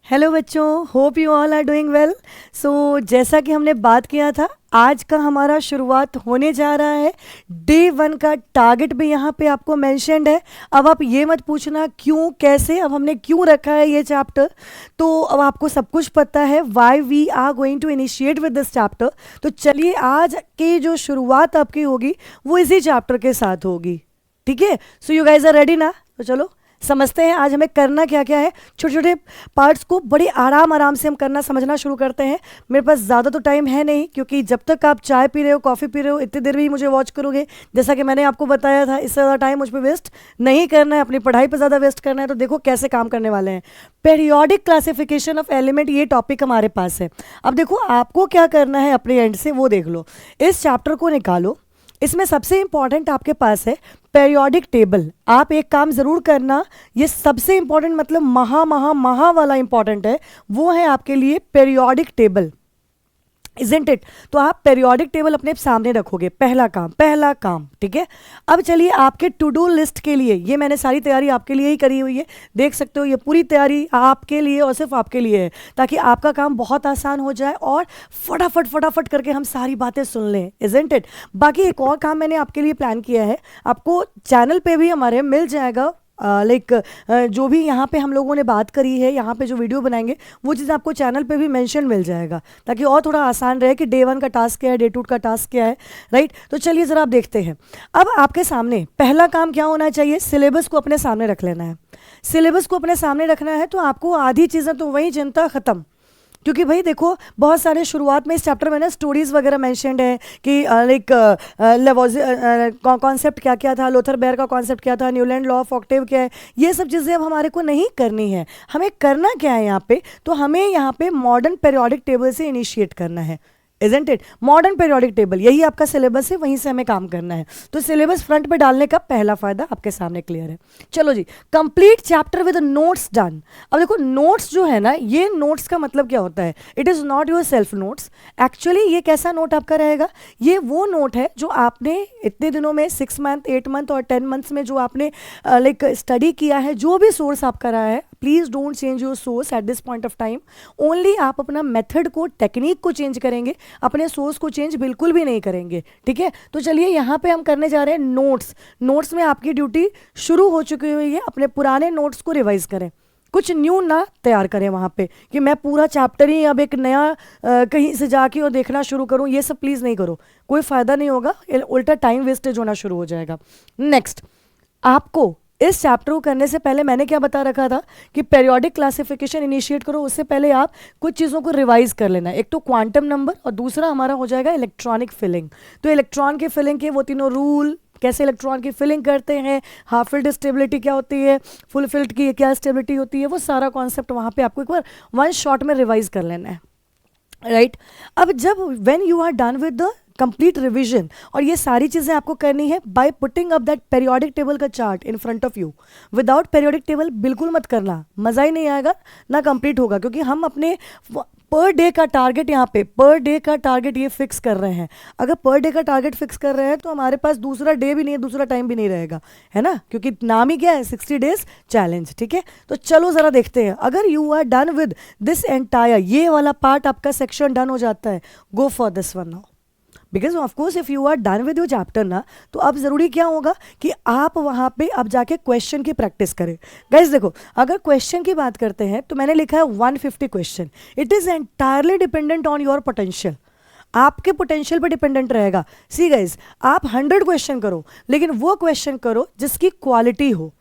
Hello बच्चों, hope you all are doing well. So जैसा कि हमने बात किया था, आज का हमारा शुरुआत होने जा रहा है। डे 1 का टारगेट भी यहाँ पे आपको मेंशन्ड है। अब आप ये मत पूछना क्यों कैसे, अब हमने क्यों रखा है ये चैप्टर, तो अब आपको सब कुछ पता है why we are going to initiate with this chapter. तो चलिए, आज की जो शुरुआत आपकी होगी वो इसी चैप्टर के साथ होगी, ठीक है। So you guys are ready ना? तो चलो समझते हैं आज हमें करना क्या क्या है। छोटे छोटे पार्ट्स को बड़े आराम आराम से हम करना समझना शुरू करते हैं। मेरे पास ज़्यादा तो टाइम है नहीं, क्योंकि जब तक आप चाय पी रहे हो, कॉफ़ी पी रहे हो, इतनी देर भी मुझे वॉच करोगे, जैसा कि मैंने आपको बताया था, इससे ज़्यादा टाइम मुझ पर वेस्ट नहीं करना है, अपनी पढ़ाई पर ज़्यादा वेस्ट करना है। तो देखो कैसे काम करने वाले हैं। पेरियोडिक क्लासिफिकेशन ऑफ एलिमेंट, ये टॉपिक हमारे पास है। अब देखो आपको क्या करना है अपने एंड से, वो देख लो। इस चैप्टर को निकालो, इसमें सबसे इंपॉर्टेंट आपके पास है पेरियोडिक टेबल। आप एक काम जरूर करना, ये सबसे इंपॉर्टेंट मतलब महा महा महा वाला इंपॉर्टेंट है, वो है आपके लिए पेरियोडिक टेबल, इजंट इट। तो आप पेरियोडिक टेबल अपने सामने रखोगे, पहला काम, ठीक है। अब चलिए, आपके टू डू लिस्ट के लिए ये मैंने सारी तैयारी आपके लिए ही करी हुई है, देख सकते हो। ये पूरी तैयारी आपके लिए और सिर्फ आपके लिए है, ताकि आपका काम बहुत आसान हो जाए और फटाफट करके हम सारी बातें सुन लें, इजंट इट। बाकी एक और काम मैंने आपके लिए प्लान किया है, आपको चैनल पे भी हमारे मिल जाएगा। लाइक जो भी यहाँ पे हम लोगों ने बात करी है, यहाँ पे जो वीडियो बनाएंगे, वो चीज़ आपको चैनल पे भी मेंशन मिल जाएगा, ताकि और थोड़ा आसान रहे कि डे 1 का टास्क क्या है, डे 2 का टास्क क्या है, राइट। तो चलिए ज़रा आप देखते हैं। अब आपके सामने पहला काम क्या होना चाहिए, सिलेबस को अपने सामने रख लेना है। सिलेबस को अपने सामने रखना है तो आपको आधी चीज़ें तो वही चिंता ख़त्म। क्योंकि भाई देखो, बहुत सारे शुरुआत में इस चैप्टर में ना स्टोरीज वगैरह मेंशन्ड है कि लाइक कॉन्सेप्ट क्या क्या था, लोथर बेयर का कॉन्सेप्ट क्या था, न्यूलैंड लॉ ऑफ ऑक्टेव क्या है, ये सब चीज़ें अब हमारे को नहीं करनी है। हमें करना क्या है यहाँ पे, तो हमें यहाँ पे मॉडर्न पेरियोडिक टेबल से इनिशिएट करना है, isn't it. Modern periodic table यही आपका सिलेबस है, वहीं से हमें काम करना है। तो सिलेबस फ्रंट पे डालने का पहला फायदा आपके सामने क्लियर है। चलो जी, complete chapter with notes done. अब देखो, नोट्स जो है ना, ये नोट्स का मतलब क्या होता है, it is not your self notes. Actually ये कैसा नोट आपका रहेगा, ये वो नोट है जो आपने इतने दिनों में 6 मंथ 8 मंथ और 10 मंथ्स में जो आपने लाइक स्टडी किया है, जो भी सोर्स आपका रहा है, please don't change your source at this point of time. Only आप अपना मेथड को, टेक्निक को चेंज करेंगे, अपने सोर्स को चेंज बिल्कुल भी नहीं करेंगे, ठीक है। तो चलिए, यहाँ पे हम करने जा रहे हैं नोट्स। नोट्स में आपकी ड्यूटी शुरू हो चुकी हुई है, अपने पुराने नोट्स को रिवाइज करें, कुछ न्यू ना तैयार करें वहाँ पे कि मैं पूरा चैप्टर ही अब एक नया कहीं से जाके और देखना शुरू करूँ। ये सब प्लीज़ नहीं करो, कोई फ़ायदा नहीं होगा, उल्टा टाइम वेस्टेज होना शुरू हो जाएगा। नेक्स्ट, आपको इस चैप्टर को करने से पहले मैंने क्या बता रखा था कि पेरियोडिक क्लासिफिकेशन इनिशिएट करो, उससे पहले आप कुछ चीज़ों को रिवाइज कर लेना। एक तो क्वांटम नंबर, और दूसरा हमारा हो जाएगा इलेक्ट्रॉनिक फिलिंग। तो इलेक्ट्रॉन के फिलिंग के वो तीनों रूल, कैसे इलेक्ट्रॉन की फिलिंग करते हैं, हाफ फिल्ड स्टेबिलिटी क्या होती है, फुल फिल्ड की क्या स्टेबिलिटी होती है, वो सारा कॉन्सेप्ट वहाँ पे आपको एक बार वन शॉट में रिवाइज कर लेना है, राइट। अब जब when you are done with the complete revision, और ये सारी चीज़ें आपको करनी है by putting up that periodic table का chart in front of you. Without periodic table बिल्कुल मत करना, मज़ा ही नहीं आएगा, ना कंप्लीट होगा। क्योंकि हम अपने पर डे का टारगेट, यहाँ पे पर डे का टारगेट ये फिक्स कर रहे हैं। अगर पर डे का टारगेट फिक्स कर रहे हैं तो हमारे पास दूसरा डे भी नहीं है, दूसरा टाइम भी नहीं रहेगा, है ना, क्योंकि नाम ही क्या है, 60 डेज चैलेंज, ठीक है। तो चलो ज़रा देखते हैं। अगर you are done with this entire, ये वाला पार्ट आपका सेक्शन डन हो जाता है, go for this one now. Because of course if you are done with your chapter ना, तो अब ज़रूरी क्या होगा कि आप वहाँ पे अब जाके क्वेश्चन की प्रैक्टिस करें। गाइज देखो, अगर क्वेश्चन की बात करते हैं तो मैंने लिखा है 150 question. It is entirely dependent on your potential, आपके पोटेंशियल पे डिपेंडेंट रहेगा। सी गाइज, आप 100 क्वेश्चन करो, लेकिन वो क्वेश्चन करो जिसकी क्वालिटी हो।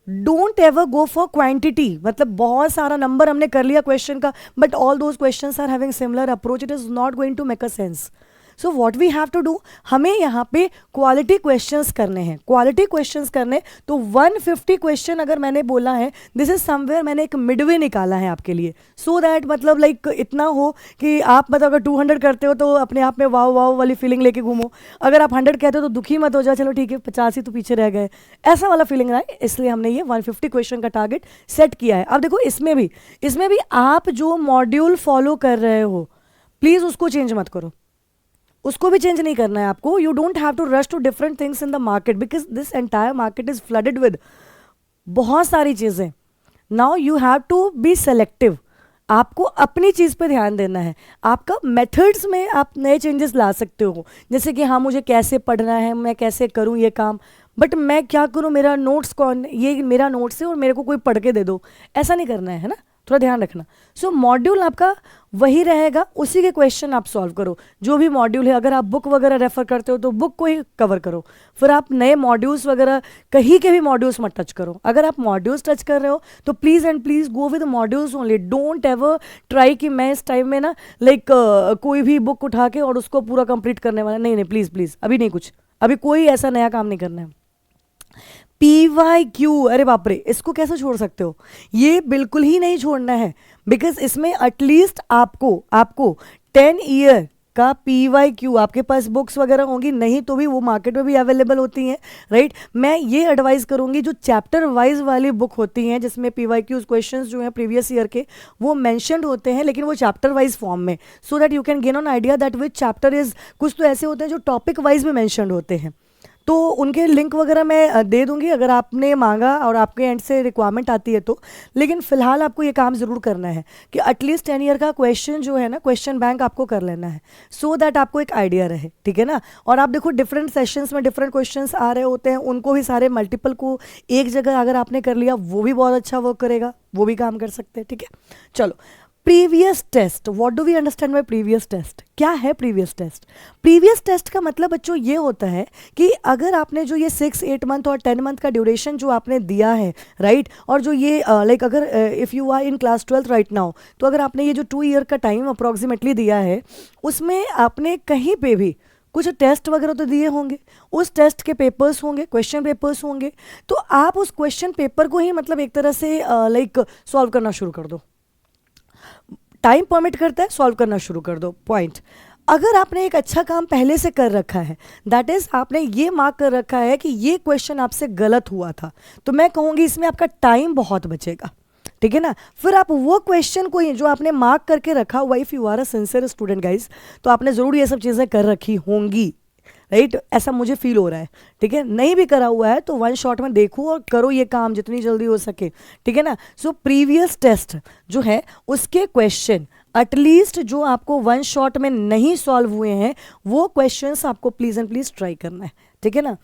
Don't ever go for quantity, मतलब बहुत सारा नंबर हमने कर लिया क्वेश्चन का, but all those questions are having similar approach, it is not going to make a sense. So what we have to do, हमें यहाँ पे क्वालिटी क्वेश्चंस करने हैं, क्वालिटी क्वेश्चंस करने। तो 150 क्वेश्चन अगर मैंने बोला है, दिस इज समवेयर मैंने एक मिडवे निकाला है आपके लिए, सो दैट मतलब लाइक इतना हो कि आप मतलब अगर 200 करते हो तो अपने आप में वाव वाव वाली फीलिंग लेके घूमो। अगर आप 100 कहते हो तो दुखी मत हो जाए, चलो ठीक है 50 ही तो पीछे रह गए, ऐसा वाला फीलिंग रहा है। इसलिए हमने ये 150 क्वेश्चन का टारगेट सेट किया है। अब देखो, इसमें भी आप जो मॉड्यूल फॉलो कर रहे हो, प्लीज़ उसको चेंज मत करो, उसको भी चेंज नहीं करना है आपको। You don't have to rush to different things in the market, because this entire market is flooded with बहुत सारी चीज़ें। Now you have to be selective. आपको अपनी चीज़ पे ध्यान देना है। आपका मेथड्स में आप नए चेंजेस ला सकते हो, जैसे कि हाँ मुझे कैसे पढ़ना है, मैं कैसे करूँ ये काम, बट मैं क्या करूँ, मेरा नोट्स कौन, ये मेरा नोट्स है और मेरे को कोई पढ़ के दे दो, ऐसा नहीं करना है ना, थोड़ा ध्यान रखना। सो मॉड्यूल आपका वही रहेगा, उसी के क्वेश्चन आप सॉल्व करो। जो भी मॉड्यूल है, अगर आप बुक वगैरह रेफर करते हो तो बुक को ही कवर करो, फिर आप नए मॉड्यूल्स वगैरह कहीं के भी मॉड्यूल्स मत टच करो। अगर आप मॉड्यूल्स टच कर रहे हो तो please and please go with modules only. Don't ever try कि मैं इस टाइम में ना लाइक कोई भी बुक उठा के और उसको पूरा कंप्लीट करने वाला, नहीं नहीं, प्लीज़ प्लीज़ अभी नहीं, कुछ अभी कोई ऐसा नया काम नहीं करना है। PYQ, अरे बाप रे, इसको कैसे छोड़ सकते हो, ये बिल्कुल ही नहीं छोड़ना है, बिकॉज इसमें एटलीस्ट आपको आपको 10 ईयर का PYQ, आपके पास बुक्स वगैरह होंगी, नहीं तो भी वो मार्केट में भी अवेलेबल होती हैं, राइट। मैं ये एडवाइस करूंगी जो चैप्टर वाइज वाली बुक होती हैं जिसमें PYQ क्वेश्चंस जो हैं प्रीवियस ईयर के वो मेंशन्ड होते हैं, लेकिन वो चैप्टर वाइज फॉर्म में, so that you can gain on idea that which chapter is. कुछ तो ऐसे होते हैं जो टॉपिक वाइज में मेंशन्ड होते हैं, तो उनके लिंक वगैरह मैं दे दूंगी अगर आपने मांगा और आपके एंड से रिक्वायरमेंट आती है तो। लेकिन फिलहाल आपको ये काम ज़रूर करना है कि एटलीस्ट 10 ईयर का क्वेश्चन जो है ना, क्वेश्चन बैंक आपको कर लेना है, सो दैट आपको एक आइडिया रहे, ठीक है ना। और आप देखो डिफरेंट सेशंस में डिफरेंट क्वेश्चंस आ रहे होते हैं, उनको भी सारे मल्टीपल को एक जगह अगर आपने कर लिया वो भी बहुत अच्छा वर्क करेगा, वो भी काम कर सकते हैं, ठीक है। चलो, previous test, what do we understand by previous test? क्या है प्रीवियस टेस्ट? प्रीवियस टेस्ट का मतलब बच्चों ये होता है कि अगर आपने जो ये 6, 8 मंथ और 10 मंथ का ड्यूरेशन जो आपने दिया है, राइट, और जो ये लाइक अगर if you are in class 12 right now, तो अगर आपने ये जो 2 ईयर का टाइम अप्रॉक्सीमेटली दिया है, उसमें आपने कहीं पे भी कुछ टेस्ट वगैरह तो दिए होंगे, उस टेस्ट के पेपर्स होंगे, क्वेश्चन पेपर्स होंगे, तो आप उस क्वेश्चन पेपर को ही मतलब एक तरह से लाइक सॉल्व करना शुरू कर दो। टाइम परमिट करता है, सॉल्व करना शुरू कर दो, पॉइंट। अगर आपने एक अच्छा काम पहले से कर रखा है, दैट इज आपने ये मार्क कर रखा है कि ये क्वेश्चन आपसे गलत हुआ था, तो मैं कहूँगी इसमें आपका टाइम बहुत बचेगा, ठीक है ना। फिर आप वो क्वेश्चन को ही जो आपने मार्क करके रखा हुआ, if you are a sincere student guys, तो आपने ज़रूर ये सब चीज़ें कर रखी होंगी, राइट, ऐसा मुझे फील हो रहा है, ठीक है। नहीं भी करा हुआ है तो वन शॉट में देखो और करो ये काम जितनी जल्दी हो सके, ठीक है ना। सो प्रीवियस टेस्ट जो है उसके क्वेश्चन एटलीस्ट जो आपको वन शॉट में नहीं सॉल्व हुए हैं वो क्वेश्चंस आपको प्लीज एंड प्लीज ट्राई करना है, ठीक है ना।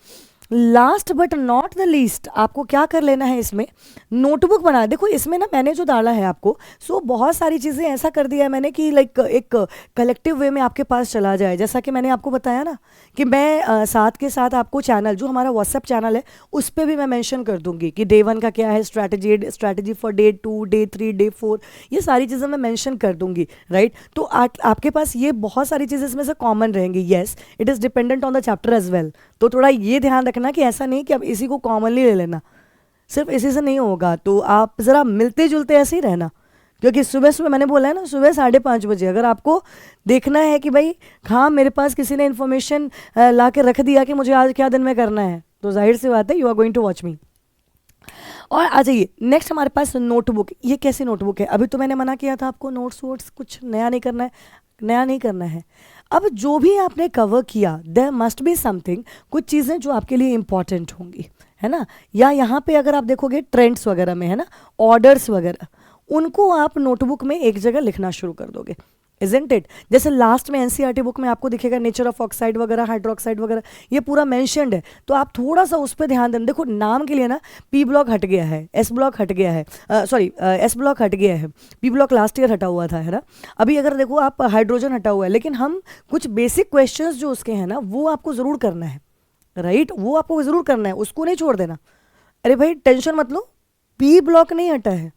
Last but not the least आपको क्या कर लेना है, इसमें नोटबुक बना। देखो इसमें ना मैंने जो डाला है आपको, सो बहुत सारी चीज़ें ऐसा कर दिया है मैंने कि लाइक एक कलेक्टिव वे में आपके पास चला जाए। जैसा कि मैंने आपको बताया ना कि मैं साथ के साथ आपको चैनल जो हमारा व्हाट्सएप चैनल है उस पर भी मैं मेंशन कर दूंगी कि डे 1 का क्या है strategy for day 2, day 3, day 4, ये सारी चीज़ें मैं मेंशन कर दूंगी, राइट। तो आपके पास ये बहुत सारी चीज़ें इसमें से कॉमन रहेंगी। Yes, it is dependent on the chapter as well, तो थोड़ा ये ध्यान रखना कि ऐसा नहीं कि अब इसी को कॉमनली ले लेना, सिर्फ इसी से नहीं होगा, तो आप ज़रा मिलते जुलते ऐसे ही रहना। क्योंकि सुबह सुबह मैंने बोला है ना, सुबह 5:30 बजे अगर आपको देखना है कि भाई हाँ मेरे पास किसी ने इन्फॉर्मेशन ला के रख दिया कि मुझे आज क्या दिन में करना है, तो जाहिर सी बात है you are going to watch me. और आ जाइए नेक्स्ट हमारे पास नोटबुक। ये कैसी नोटबुक है? अभी तो मैंने मना किया था आपको नोट्स वोट्स कुछ नया नहीं करना है, नया नहीं करना है। अब जो भी आपने कवर किया देयर मस्ट बी समथिंग, कुछ चीज़ें जो आपके लिए इंपॉर्टेंट होंगी, है ना। या यहाँ पे अगर आप देखोगे ट्रेंड्स वगैरह में, है ना, ऑर्डर्स वगैरह, उनको आप नोटबुक में एक जगह लिखना शुरू कर दोगे, इजंट इट। जैसे लास्ट में एनसीईआरटी बुक में आपको दिखेगा नेचर ऑफ ऑक्साइड वगैरह, हाइड्रोक्साइड वगैरह, ये पूरा मेंशन्ड है, तो आप थोड़ा सा उस पर ध्यान देना। देखो नाम के लिए ना पी ब्लॉक हट गया है, एस ब्लॉक हट गया है, सॉरी एस ब्लॉक हट गया है, पी ब्लॉक लास्ट ईयर हटा हुआ था, है ना। अभी अगर देखो आप हाइड्रोजन हटा हुआ है, लेकिन हम कुछ बेसिक क्वेश्चन जो उसके हैं ना वो आपको ज़रूर करना है, राइट, वो आपको ज़रूर करना है, उसको नहीं छोड़ देना। अरे भाई टेंशन मत लो, पी ब्लॉक नहीं हटा है,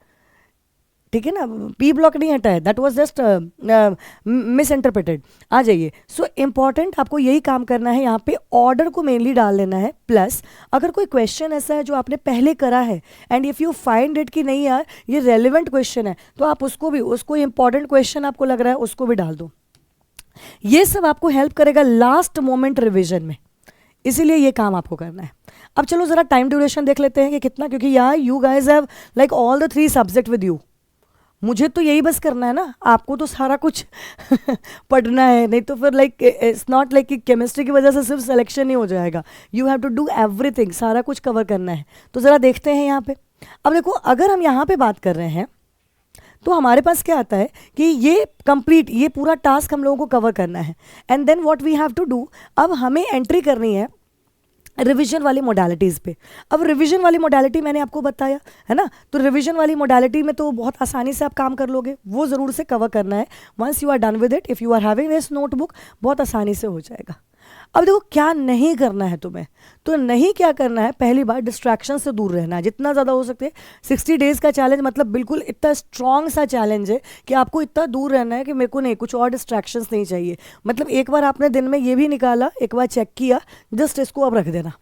ठीक है ना, पी ब्लॉक नहीं हटा है, that was just misinterpreted. आ जाइए। सो इम्पॉर्टेंट आपको यही काम करना है, यहाँ पे ऑर्डर को मेनली डाल लेना है। प्लस अगर कोई क्वेश्चन ऐसा है जो आपने पहले करा है and if you find it कि नहीं यार ये रेलिवेंट क्वेश्चन है, तो आप उसको इंपॉर्टेंट क्वेश्चन आपको लग रहा है उसको भी डाल दो। ये सब आपको हेल्प करेगा लास्ट मोमेंट रिविजन में, इसीलिए ये काम आपको करना है। अब चलो ज़रा टाइम ड्यूरेशन देख लेते हैं कि कितना, क्योंकि यार you guys have like all the 3 subject with you. मुझे तो यही बस करना है ना, आपको तो सारा कुछ पढ़ना है, नहीं तो फिर लाइक इट्स नॉट लाइक कि केमिस्ट्री की वजह से सिर्फ सिलेक्शन ही हो जाएगा, you have to do everything, सारा कुछ कवर करना है। तो ज़रा देखते हैं यहाँ पे। अब देखो अगर हम यहाँ पे बात कर रहे हैं तो हमारे पास क्या आता है कि ये कंप्लीट, ये पूरा टास्क हम लोगों को कवर करना है। And then what we have to do, अब हमें एंट्री करनी है रिवीजन वाली मोडालिटीज़ पे। अब रिवीजन वाली मोडालिटी मैंने आपको बताया है ना, तो रिवीजन वाली मोडालिटी में तो बहुत आसानी से आप काम कर लोगे, वो ज़रूर से कवर करना है। Once you are done with it, if you are having this notebook, बहुत आसानी से हो जाएगा। अब देखो क्या नहीं करना है तुम्हें, तो नहीं क्या करना है, पहली बार डिस्ट्रैक्शन से दूर रहना है जितना ज़्यादा हो सकते। 60 डेज़ का चैलेंज मतलब बिल्कुल इतना स्ट्रॉन्ग सा चैलेंज है कि आपको इतना दूर रहना है कि मेरे को नहीं, कुछ और डिस्ट्रैक्शंस नहीं चाहिए। मतलब एक बार आपने दिन में ये भी निकाला, एक बार चेक किया, जस्ट इसको अब रख देना,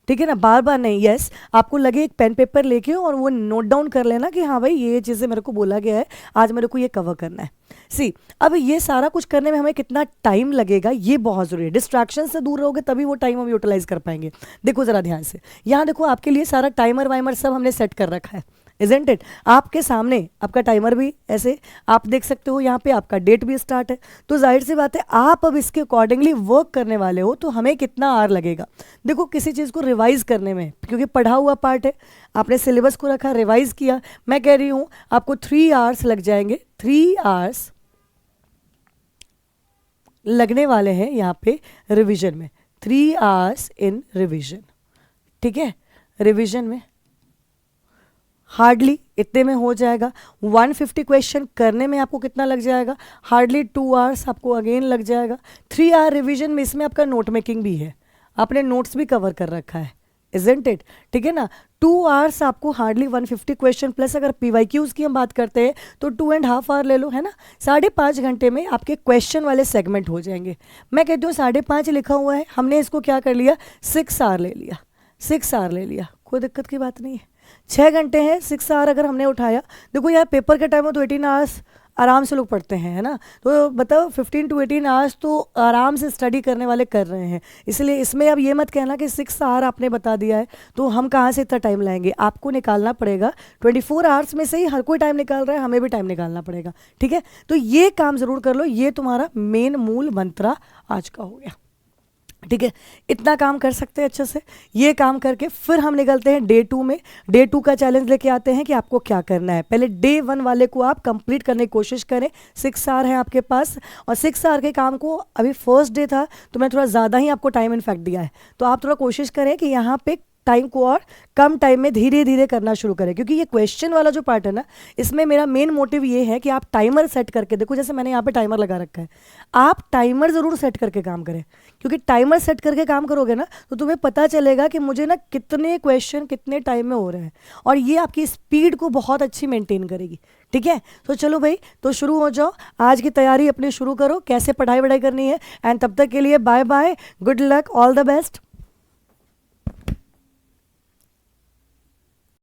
ठीक है ना, बार बार नहीं। यस, आपको लगे एक पेन पेपर लेके और वो नोट डाउन कर लेना कि हाँ भाई ये चीज़ें मेरे को बोला गया है, आज मेरे को ये कवर करना है। सी, अब ये सारा कुछ करने में हमें कितना टाइम लगेगा ये बहुत ज़रूरी है। डिस्ट्रैक्शन से दूर रहोगे तभी वो टाइम हम यूटिलाइज कर पाएंगे। देखो ज़रा ध्यान से, यहाँ देखो आपके लिए सारा टाइमर वाइमर सब हमने सेट कर रखा है, इज़न्ट इट। आपके सामने आपका टाइमर भी ऐसे आप देख सकते हो, यहाँ पे आपका डेट भी स्टार्ट है। तो जाहिर सी बात है आप अब इसके अकॉर्डिंगली वर्क करने वाले हो, तो हमें कितना आवर लगेगा। देखो किसी चीज़ को रिवाइज करने में, क्योंकि पढ़ा हुआ पार्ट है, आपने सिलेबस को रखा, रिवाइज किया, मैं कह रही हूँ आपको 3 आवर्स लग जाएंगे। 3 आवर्स लगने वाले हैं यहाँ पे रिवीजन में, 3 आवर्स इन रिवीजन, ठीक है। रिवीजन में हार्डली इतने में हो जाएगा। 150 क्वेश्चन करने में आपको कितना लग जाएगा, हार्डली 2 आवर्स आपको अगेन लग जाएगा। 3 आवर रिवीजन में इसमें आपका नोट मेकिंग भी है, आपने नोट्स भी कवर कर रखा है, इज़न्ट इट, ठीक है ना। 2 आवर्स आपको हार्डली 150 क्वेश्चन प्लस अगर PYQs की हम बात करते हैं तो 2.5 आवर ले लो, है ना। 5.5 घंटे में आपके क्वेश्चन वाले सेगमेंट हो जाएंगे। मैं कहती हूँ 5.5 लिखा हुआ है, हमने इसको क्या कर लिया, 6 आवर ले लिया, 6 आवर ले लिया, कोई दिक्कत की बात नहीं है। 6 घंटे हैं, 6 आवर अगर हमने उठाया, देखो यार पेपर के टाइम में तो 18 आवर्स आराम से लोग पढ़ते हैं, है ना। तो बताओ 15 to 18 आवर्स तो आराम से स्टडी करने वाले कर रहे हैं। इसलिए इसमें अब ये मत कहना कि 6 आवर आपने बता दिया है तो हम कहाँ से इतना टाइम लाएंगे, आपको निकालना पड़ेगा। 24 आवर्स में से ही हर कोई टाइम निकाल रहा है, हमें भी टाइम निकालना पड़ेगा, ठीक है। तो ये काम ज़रूर कर लो, ये तुम्हारा मेन मूल मंत्रा आज का हो गया, ठीक है। इतना काम कर सकते हैं अच्छे से। ये काम करके फिर हम निकलते हैं डे 2 में। डे 2 का चैलेंज लेके आते हैं कि आपको क्या करना है। पहले डे 1 वाले को आप कंप्लीट करने की कोशिश करें। 6 आवर है आपके पास, और 6 आवर के काम को, अभी फर्स्ट डे था तो मैं थोड़ा ज़्यादा ही आपको टाइम इनफैक्ट दिया है, तो आप थोड़ा कोशिश करें कि यहाँ पे टाइम को और कम टाइम में धीरे धीरे करना शुरू करें। क्योंकि ये क्वेश्चन वाला जो पार्ट है ना, इसमें मेरा मेन मोटिव ये है कि आप टाइमर सेट करके देखो, जैसे मैंने यहाँ पे टाइमर लगा रखा है, आप टाइमर ज़रूर सेट करके काम करें। क्योंकि टाइमर सेट करके काम करोगे ना तो तुम्हें पता चलेगा कि मुझे ना कितने क्वेश्चन कितने टाइम में हो रहे हैं, और ये आपकी स्पीड को बहुत अच्छी मेंटेन करेगी, ठीक है। तो चलो भाई, तो शुरू हो जाओ, आज की तैयारी अपनी शुरू करो, कैसे पढ़ाई वढ़ाई करनी है। एंड तब तक के लिए bye bye, good luck, all the best.